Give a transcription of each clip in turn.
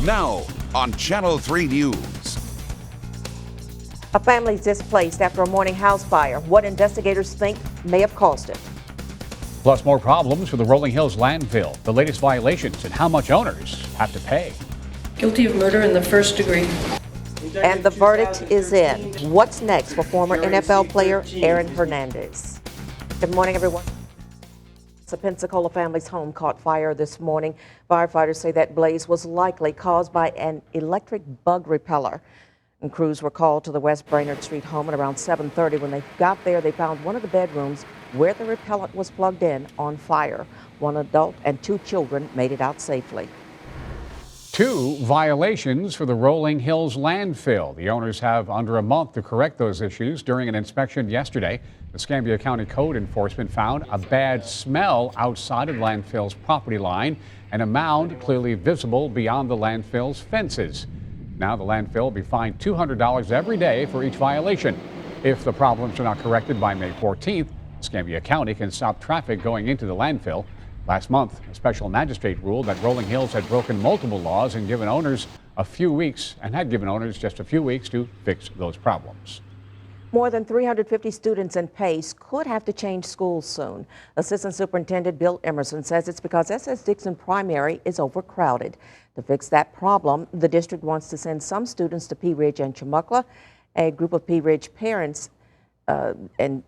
Now on Channel 3 News. A family is displaced after a morning house fire. What investigators think may have caused it. Plus more problems for the Rolling Hills landfill, the latest violations, and how much owners have to pay. Guilty of murder in the first degree. And the verdict is in. What's next for former NFL player Aaron Hernandez? Good morning, everyone. The Pensacola family's home caught fire this morning. Firefighters say that blaze was likely caused by an electric bug repeller. And crews were called to the West Brainerd Street home at around 7:30. When they got there, they found one of the bedrooms where the repellent was plugged in on fire. One adult and 2 children made it out safely. 2 violations for the Rolling Hills landfill. The owners have under a month to correct those issues. During an inspection yesterday, the Escambia County Code Enforcement found a bad smell outside of the landfill's property line and a mound clearly visible beyond the landfill's fences. Now the landfill will be fined $200 every day for each violation. If the problems are not corrected by May 14th, Escambia County can stop traffic going into the landfill. Last month, a special magistrate ruled that Rolling Hills had broken multiple laws and given owners just a few weeks to fix those problems. More than 350 students in Pace could have to change schools soon. Assistant Superintendent Bill Emerson says it's because SS Dixon Primary is overcrowded. To fix that problem, the district wants to send some students to Pea Ridge and Chumuckla, a group of Pea Ridge parents and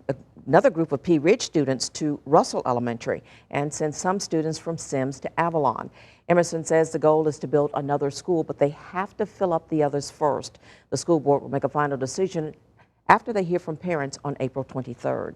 another group of Pea Ridge students to Russell Elementary, and send some students from Sims to Avalon. Emerson says the goal is to build another school, but they have to fill up the others first. The school board will make a final decision after they hear from parents on April 23rd.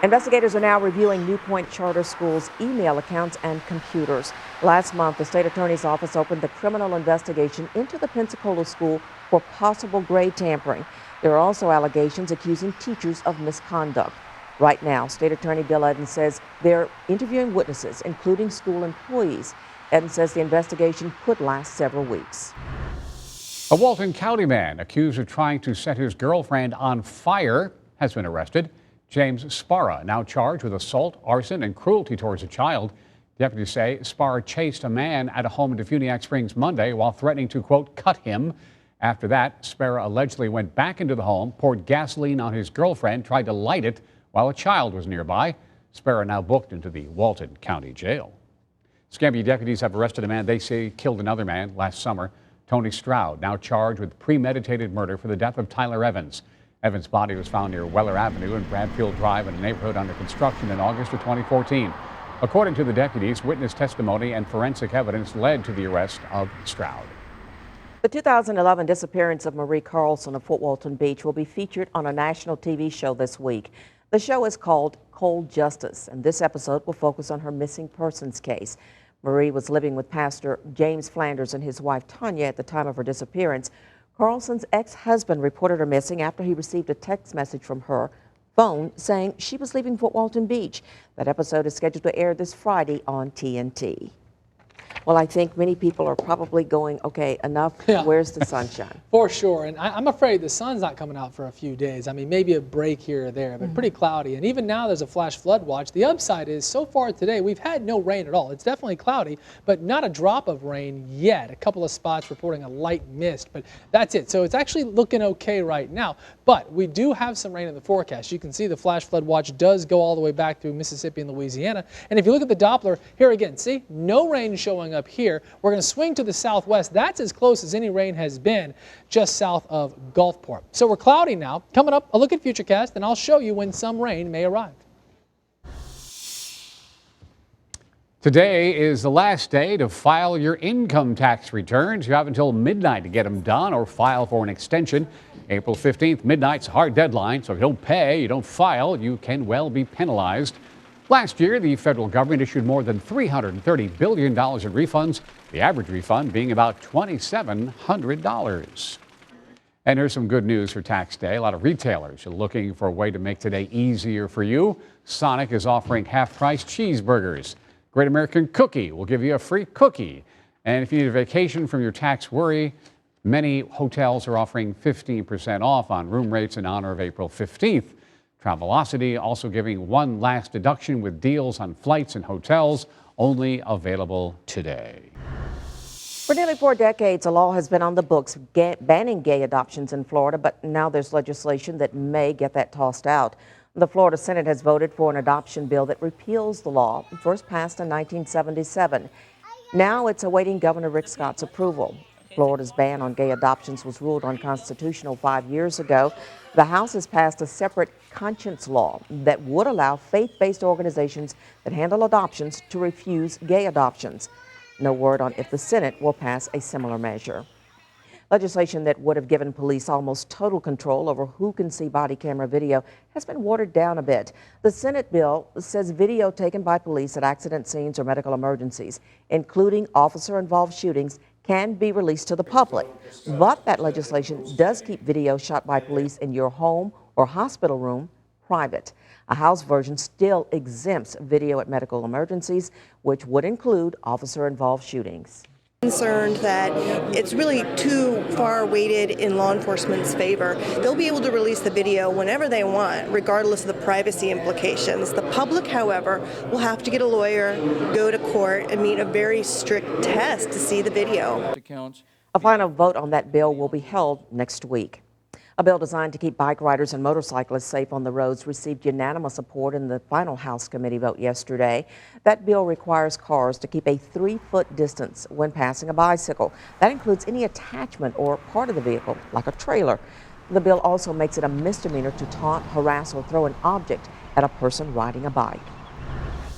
Investigators are now reviewing New Point Charter School's email accounts and computers. Last month, the state attorney's office opened a criminal investigation into the Pensacola school for possible grade tampering. There are also allegations accusing teachers of misconduct. Right now, State Attorney Bill Evans says they're interviewing witnesses, including school employees. Evans says the investigation could last several weeks. A Walton County man accused of trying to set his girlfriend on fire has been arrested. James Sparra, now charged with assault, arson, and cruelty towards a child. Deputies say Sparra chased a man at a home in Defuniak Springs Monday while threatening to, quote, cut him. After that, Sparra allegedly went back into the home, poured gasoline on his girlfriend, tried to light it while a child was nearby. Sparra now booked into the Walton County Jail. Escambia deputies have arrested a man they say killed another man last summer. Tony Stroud, now charged with premeditated murder for the death of Tyler Evans. Evans' body was found near Weller Avenue and Bradfield Drive in a neighborhood under construction in August of 2014. According to the deputies, witness testimony and forensic evidence led to the arrest of Stroud. The 2011 disappearance of Marie Carlson of Fort Walton Beach will be featured on a national TV show this week. The show is called Cold Justice, and this episode will focus on her missing persons case. Marie was living with Pastor James Flanders and his wife Tanya at the time of her disappearance. Carlson's ex-husband reported her missing after he received a text message from her phone saying she was leaving Fort Walton Beach. That episode is scheduled to air this Friday on TNT. Well, I think many people are probably going, okay, enough. Yeah. Where's the sunshine? For sure. And I'm afraid the sun's not coming out for a few days. I mean, maybe a break here or there, but pretty cloudy. And even now there's a flash flood watch. The upside is so far today, we've had no rain at all. It's definitely cloudy, but not a drop of rain yet. A couple of spots reporting a light mist, but that's it. So it's actually looking okay right now. But we do have some rain in the forecast. You can see the flash flood watch does go all the way back through Mississippi and Louisiana. And if you look at the Doppler, here again, see, no rain showing up here. We're going to swing to the southwest. That's as close as any rain has been just south of Gulfport. So we're cloudy now. Coming up, a look at Futurecast, and I'll show you when some rain may arrive. Today is the last day to file your income tax returns. You have until midnight to get them done or file for an extension. April 15th, midnight's a hard deadline, so if you don't pay, you don't file, you can well be penalized. Last year, the federal government issued more than $330 billion in refunds, the average refund being about $2,700. And here's some good news for tax day. A lot of retailers are looking for a way to make today easier for you. Sonic is offering half-price cheeseburgers. Great American Cookie will give you a free cookie. And if you need a vacation from your tax worry, many hotels are offering 15% off on room rates in honor of April 15th. Travelocity also giving one last deduction with deals on flights and hotels, only available today. For nearly 4 decades, a law has been on the books banning gay adoptions in Florida, but now there's legislation that may get that tossed out. The Florida Senate has voted for an adoption bill that repeals the law, first passed in 1977. Now it's awaiting Governor Rick Scott's approval. Florida's ban on gay adoptions was ruled unconstitutional 5 years ago. The House has passed a separate conscience law that would allow faith-based organizations that handle adoptions to refuse gay adoptions. No word on if the Senate will pass a similar measure. Legislation that would have given police almost total control over who can see body camera video has been watered down a bit. The Senate bill says video taken by police at accident scenes or medical emergencies, including officer-involved shootings, can be released to the public. But that legislation does keep video shot by police in your home or hospital room private. A House version still exempts video at medical emergencies, which would include officer-involved shootings. Concerned that it's really too far weighted in law enforcement's favor. They'll be able to release the video whenever they want, regardless of the privacy implications. The public, however, will have to get a lawyer, go to court, and meet a very strict test to see the video. A final vote on that bill will be held next week. A bill designed to keep bike riders and motorcyclists safe on the roads received unanimous support in the final House committee vote yesterday. That bill requires cars to keep a 3-foot distance when passing a bicycle. That includes any attachment or part of the vehicle, like a trailer. The bill also makes it a misdemeanor to taunt, harass, or throw an object at a person riding a bike.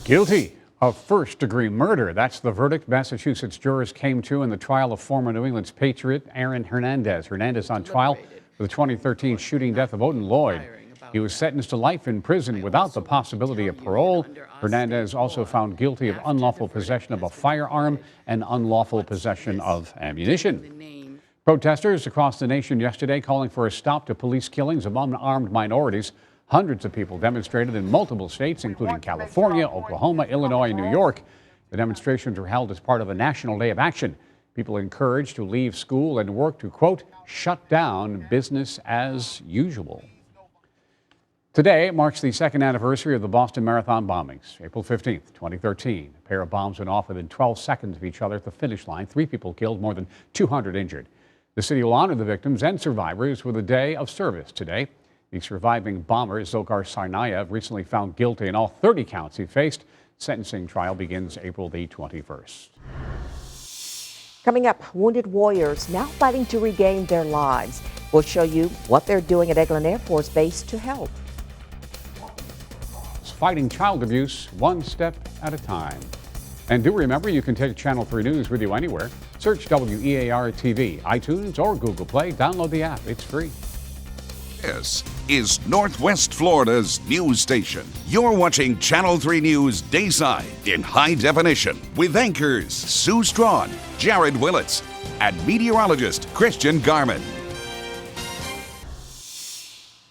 Guilty of first-degree murder. That's the verdict Massachusetts jurors came to in the trial of former New England's Patriot Aaron Hernandez. Hernandez on trial for the 2013 shooting death of Odin Lloyd. He was sentenced to life in prison without the possibility of parole. Hernandez also found guilty of unlawful possession of a firearm and unlawful possession of ammunition. Protesters across the nation yesterday calling for a stop to police killings of unarmed minorities. Hundreds of people demonstrated in multiple states, including California, Oklahoma, Illinois, and New York. The demonstrations were held as part of a national day of action. People encouraged to leave school and work to, quote, shut down business as usual. Today marks the second anniversary of the Boston Marathon bombings. April 15th, 2013. A pair of bombs went off within 12 seconds of each other at the finish line. 3 people killed, more than 200 injured. The city will honor the victims and survivors with a day of service today. The surviving bomber, Dzhokhar Tsarnaev, recently found guilty in all 30 counts he faced. Sentencing trial begins April the 21st. Coming up, wounded warriors now fighting to regain their lives. We'll show you what they're doing at Eglin Air Force Base to help. Fighting child abuse one step at a time. And do remember, you can take Channel 3 News with you anywhere. Search WEAR TV, iTunes, or Google Play. Download the app. It's free. This is Northwest Florida's news station. You're watching Channel 3 News Dayside in high definition with anchors Sue Strawn, Jared Willits, and meteorologist Christian Garman.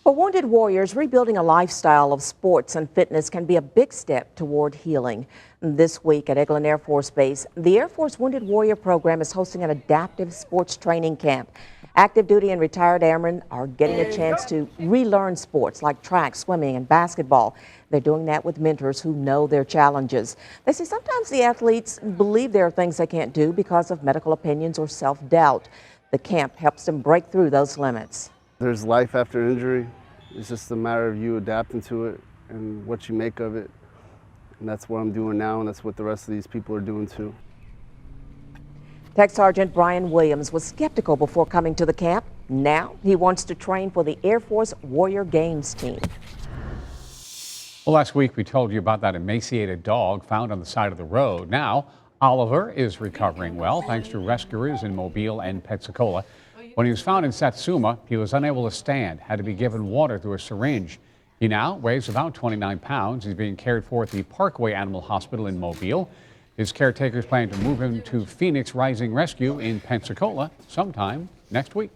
For wounded warriors, rebuilding a lifestyle of sports and fitness can be a big step toward healing. This week at Eglin Air Force Base, the Air Force Wounded Warrior Program is hosting an adaptive sports training camp. Active duty and retired airmen are getting a chance to relearn sports like track, swimming, and basketball. They're doing that with mentors who know their challenges. They say sometimes the athletes believe there are things they can't do because of medical opinions or self-doubt. The camp helps them break through those limits. There's life after injury. It's just a matter of you adapting to it and what you make of it. And that's what I'm doing now, and that's what the rest of these people are doing too. Tech Sergeant Brian Williams was skeptical before coming to the camp. Now he wants to train for the Air Force Warrior Games team. Well, last week we told you about that emaciated dog found on the side of the road. Now, Oliver is recovering well thanks to rescuers in Mobile and Pensacola. When he was found in Satsuma, he was unable to stand, had to be given water through a syringe. He now weighs about 29 pounds. He's being cared for at the Parkway Animal Hospital in Mobile. His caretakers plan to move him to Phoenix Rising Rescue in Pensacola sometime next week.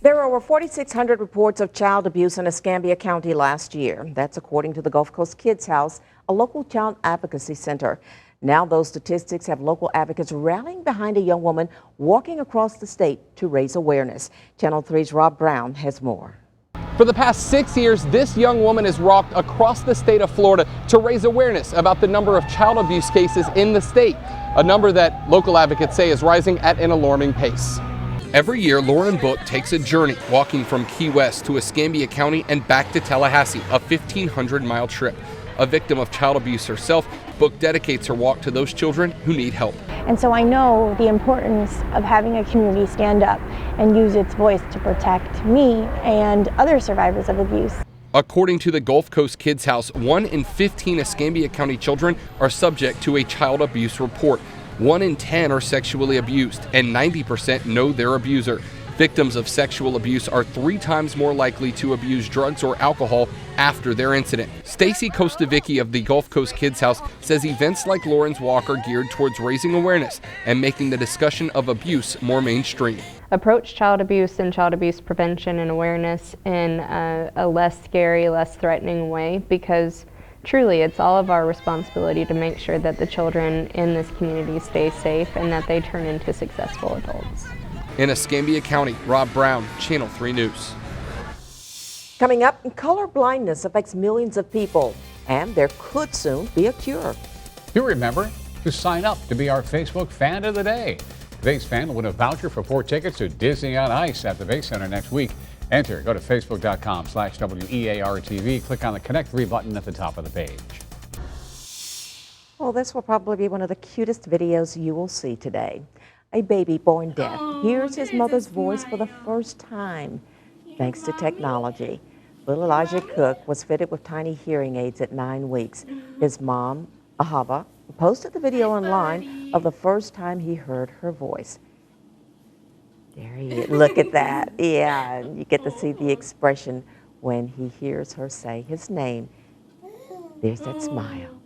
There were over 4,600 reports of child abuse in Escambia County last year. That's according to the Gulf Coast Kids House, a local child advocacy center. Now those statistics have local advocates rallying behind a young woman walking across the state to raise awareness. Channel 3's Rob Brown has more. For the past 6 years, this young woman has walked across the state of Florida to raise awareness about the number of child abuse cases in the state, a number that local advocates say is rising at an alarming pace. Every year, Lauren Book takes a journey walking from Key West to Escambia County and back to Tallahassee, a 1,500-mile trip. A victim of child abuse herself, Book dedicates her walk to those children who need help. And so I know the importance of having a community stand up and use its voice to protect me and other survivors of abuse. According to the Gulf Coast Kids House, 1 in 15 Escambia County children are subject to a child abuse report. 1 in 10 are sexually abused, and 90% know their abuser. Victims of sexual abuse are 3 times more likely to abuse drugs or alcohol after their incident. Stacy Kostovicki of the Gulf Coast Kids House says events like Lauren's Walk are geared towards raising awareness and making the discussion of abuse more mainstream. Approach child abuse and child abuse prevention and awareness in a less scary, less threatening way, because truly it's all of our responsibility to make sure that the children in this community stay safe and that they turn into successful adults. In Escambia County, Rob Brown, Channel 3 News. Coming up, color blindness affects millions of people, and there could soon be a cure. Do remember to sign up to be our Facebook Fan of the Day. Today's fan will win a voucher for 4 tickets to Disney on Ice at the Bay Center next week. Enter. Go to facebook.com/WEARTV. Click on the Connect 3 button at the top of the page. Well, this will probably be one of the cutest videos you will see today. A baby born deaf hears his mother's voice for the first time thanks to technology. Little Elijah Cook was fitted with tiny hearing aids at 9 weeks. His mom, Ahava, posted the video online of the first time he heard her voice. There he is. Look at that. Yeah, and you get to see the expression when he hears her say his name. There's that smile.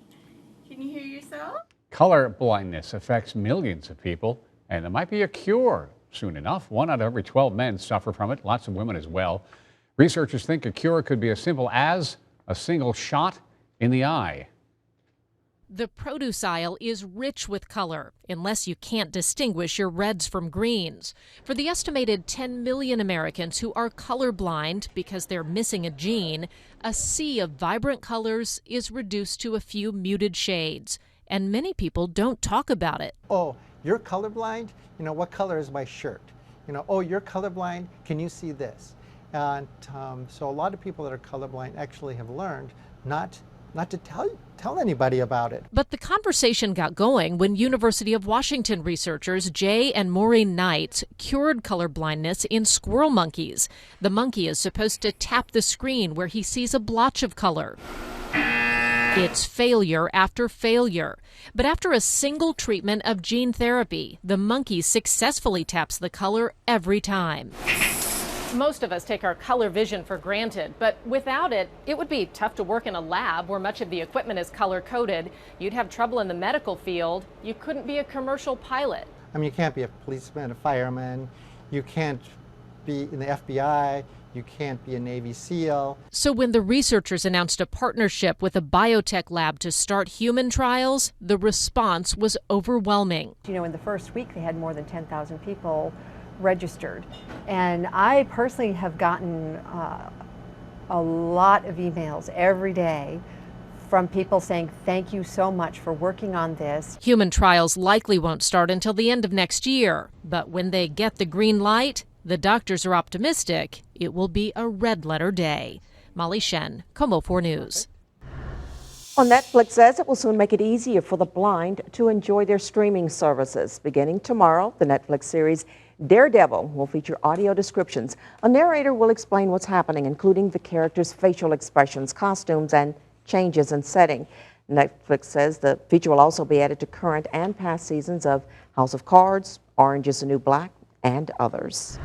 Can you hear yourself? Color blindness affects millions of people, and there might be a cure soon enough. 1 out of every 12 men suffer from it, lots of women as well. Researchers think a cure could be as simple as a single shot in the eye. The produce aisle is rich with color, unless you can't distinguish your reds from greens. For the estimated 10 million Americans who are colorblind because they're missing a gene, a sea of vibrant colors is reduced to a few muted shades, and many people don't talk about it. Oh, you're colorblind? You know, what color is my shirt? You know, oh, you're colorblind? Can you see this? And so a lot of people that are colorblind actually have learned not to tell anybody about it. But the conversation got going when University of Washington researchers Jay and Maureen Knight cured colorblindness in squirrel monkeys. The monkey is supposed to tap the screen where he sees a blotch of color. It's failure after failure. But after a single treatment of gene therapy, the monkey successfully taps the color every time. Most of us take our color vision for granted, but without it, it would be tough to work in a lab where much of the equipment is color-coded. You'd have trouble in the medical field. You couldn't be a commercial pilot. I mean, you can't be a policeman, a fireman. You can't be in the FBI. You can't be a Navy SEAL. So when the researchers announced a partnership with a biotech lab to start human trials, the response was overwhelming. You know, in the first week, they had more than 10,000 people registered. And I personally have gotten a lot of emails every day from people saying, thank you so much for working on this. Human trials likely won't start until the end of next year. But when they get the green light, the doctors are optimistic it will be a red letter day. Molly Shen, Como 4 News. Well, Netflix says it will soon make it easier for the blind to enjoy their streaming services. Beginning tomorrow, the Netflix series Daredevil will feature audio descriptions. A narrator will explain what's happening, including the characters' facial expressions, costumes, and changes in setting. Netflix says the feature will also be added to current and past seasons of House of Cards, Orange is the New Black, and others.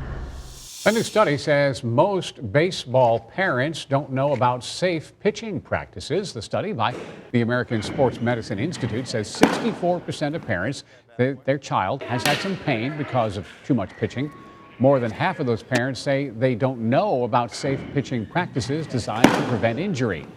A new study says most baseball parents don't know about safe pitching practices. The study by the American Sports Medicine Institute says 64% of parents that their child has had some pain because of too much pitching. More than half of those parents say they don't know about safe pitching practices designed to prevent injury.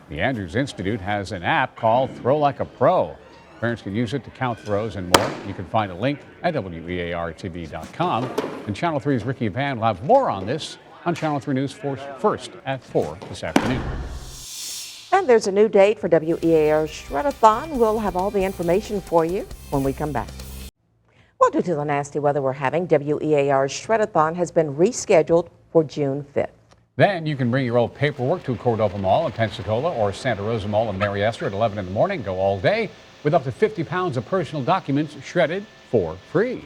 The Andrews Institute has an app called Throw Like a Pro. Parents can use it to count throws and more. You can find a link at WEARTV.com. And Channel 3's Ricky Van will have more on this on Channel 3 News first at 4 this afternoon. And there's a new date for WEAR's Shredathon. We'll have all the information for you when we come back. Well, due to the nasty weather we're having, WEAR's Shredathon has been rescheduled for June 5th. Then you can bring your old paperwork to Cordova Mall in Pensacola or Santa Rosa Mall in Mary Esther at 11 in the morning. Go all day with up to 50 pounds of personal documents shredded for free.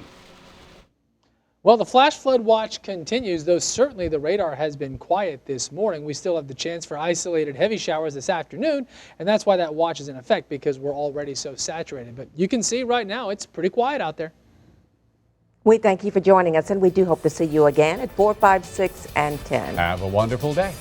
Well, the flash flood watch continues, though certainly the radar has been quiet this morning. We still have the chance for isolated heavy showers this afternoon, and that's why that watch is in effect, because we're already so saturated. But you can see right now it's pretty quiet out there. We thank you for joining us, and we do hope to see you again at 4, 5, 6, and 10. Have a wonderful day.